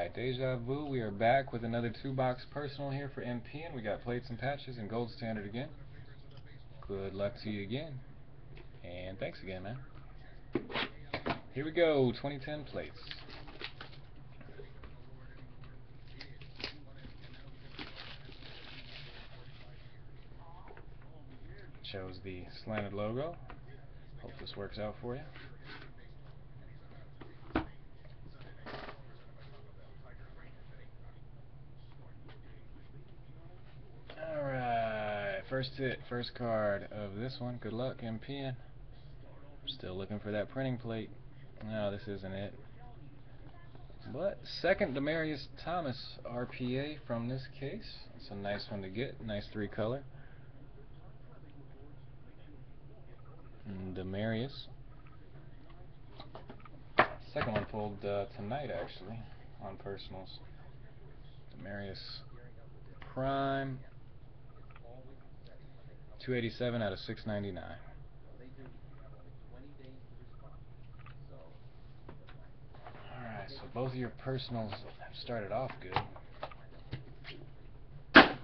Alright, Deja Vu, we are back with another 2-box personal here for MPIAN. We got plates and patches and gold standard again. Good luck to you again. And thanks again, man. Here we go, 2010 plates. Shows the slanted logo. Hope this works out for you. Alright, first hit, first card of this one. Good luck, MPIAN. Still looking for that printing plate. No, this isn't it. But second Demarius Thomas RPA from this case. It's a nice one to get. Nice 3-color. Demarius. Second one pulled tonight actually on personals. Demarius Prime. 287 out of 699. Alright, so both of your personals have started off good. Let's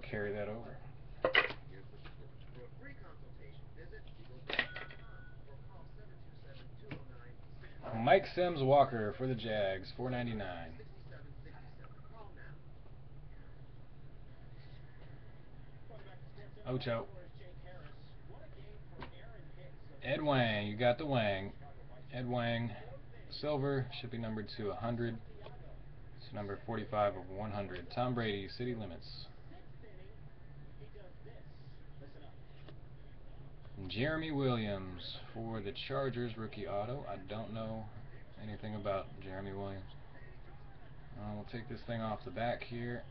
carry that over. Mike Sims Walker for the Jags, $4.99. Ocho. Ed Wang, you got the Wang. Ed Wang, silver, should be numbered to 100. It's number 45 of 100. Tom Brady, City Limits. Jeremy Williams for the Chargers, rookie auto. I don't know anything about Jeremy Williams. We'll take this thing off the back here.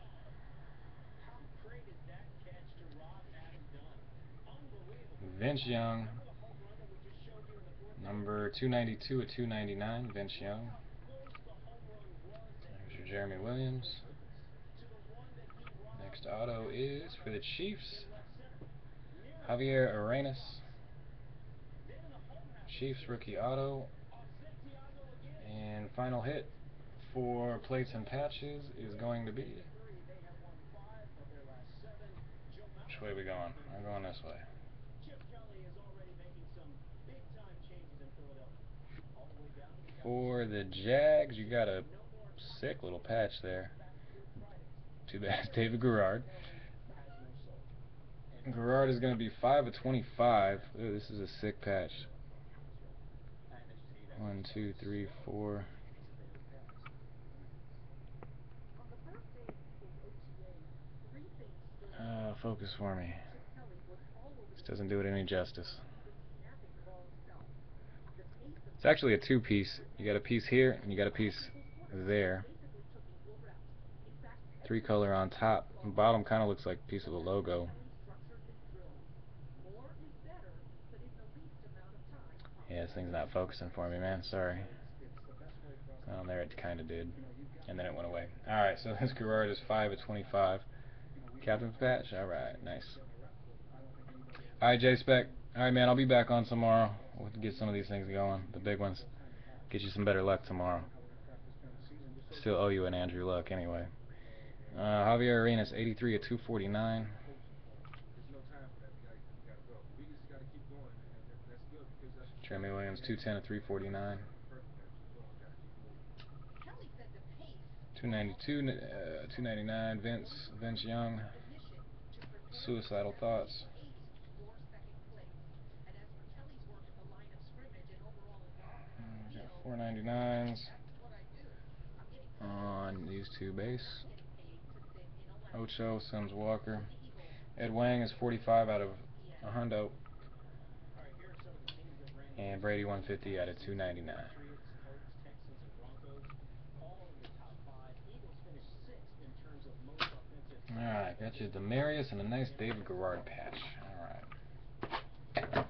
Vince Young, number 292 of 299, Vince Young. There's your Jeremy Williams. Next auto is for the Chiefs, Javier Arenas. Chiefs rookie auto. And final hit for plates and patches is going to be... Which way are we going? I'm going this way. For the Jags, you got a sick little patch there. Too bad, David Garrard. Garrard is going to be 5 of 25. Ooh, this is a sick patch. 1, 2, 3, 4. Focus for me. This doesn't do it any justice. It's actually a 2-piece. You got a piece here, and you got a piece there. 3-color on top. The bottom kind of looks like a piece of the logo. Yeah, this thing's not focusing for me, man. Sorry. Well, there it kind of did. And then it went away. Alright, so this Garrard is 5 of 25. Captain's patch? Alright, nice. Alright, J-Spec. Alright, man, I'll be back on tomorrow. We'll get some of these things going, the big ones. Get you some better luck tomorrow. Still owe you an Andrew Luck anyway. Javier Arenas, 83 of 249. Jeremy Williams, 210 of 349. 292, 299. Vince Young. Suicidal Thoughts. 499s on these two base. Ocho, Sims Walker. Ed Wang is 45 out of 100. And Brady 150 out of 299. Alright, got you Demarius and a nice David Garrard patch. Alright.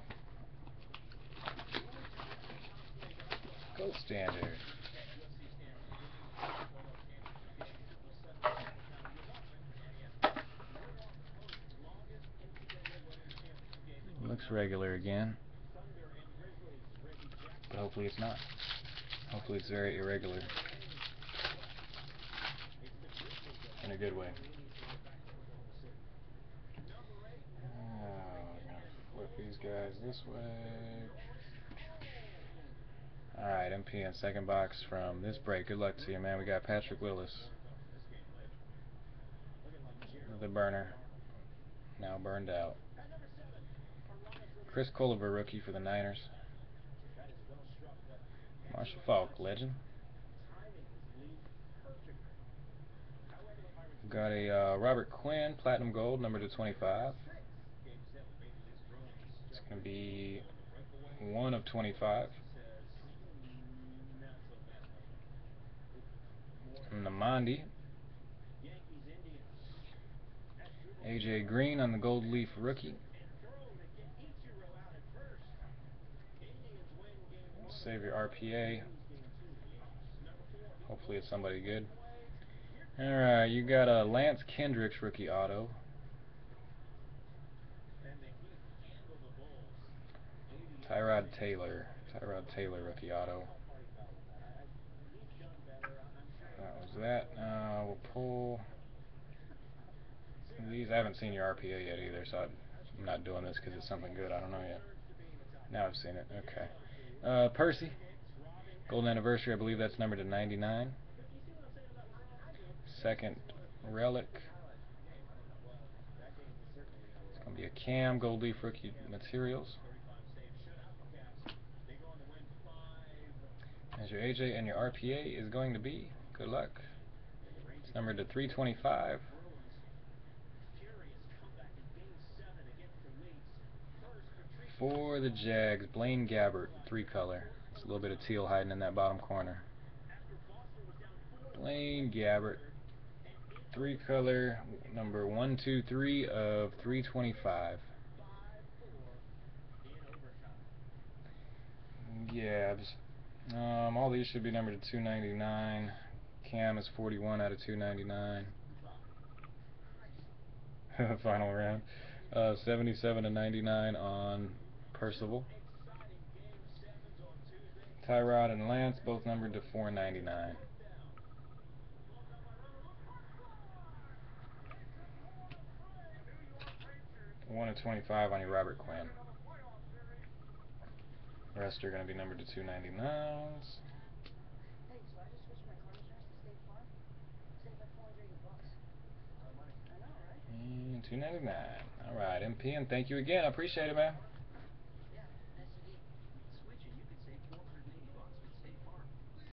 Gold standard. Looks regular again. But hopefully it's not. Hopefully it's very irregular. in a good way. I'm gonna flip these guys this way. Alright, MPIAN second box from this break. Good luck to you, man. We got Patrick Willis, the burner, now burned out. Chris Culliver, rookie for the Niners. Marshall Faulk, legend. We've got a Robert Quinn, platinum gold, number to 25. It's going to be 1 of 25. Namandi. AJ Green on the gold leaf rookie. Save your RPA. Hopefully it's somebody good. Alright, you got a Lance Kendricks rookie auto. Tyrod Taylor rookie auto. That was that. We'll pull these. I haven't seen your RPA yet either, so I'm not doing this because it's something good. I don't know yet. Now I've seen it. Okay. Percy. Golden anniversary. I believe that's numbered to 99. Second relic. It's going to be a Cam gold leaf rookie materials. As your AJ and your RPA is going to be, good luck. It's numbered to 325. For the Jags, Blaine Gabbert, 3-color. It's a little bit of teal hiding in that bottom corner. Blaine Gabbert, 3-color, number 123 of 325. Gabs. All these should be numbered to 299. Cam is 41 out of 299. Final round. 77 to 99 on Percival. Tyrod and Lance both numbered to 499. One of 25 on your Robert Quinn. The rest are going to be numbered to 299s. And 299. Alright, MPIAN, thank you again. I appreciate it, man.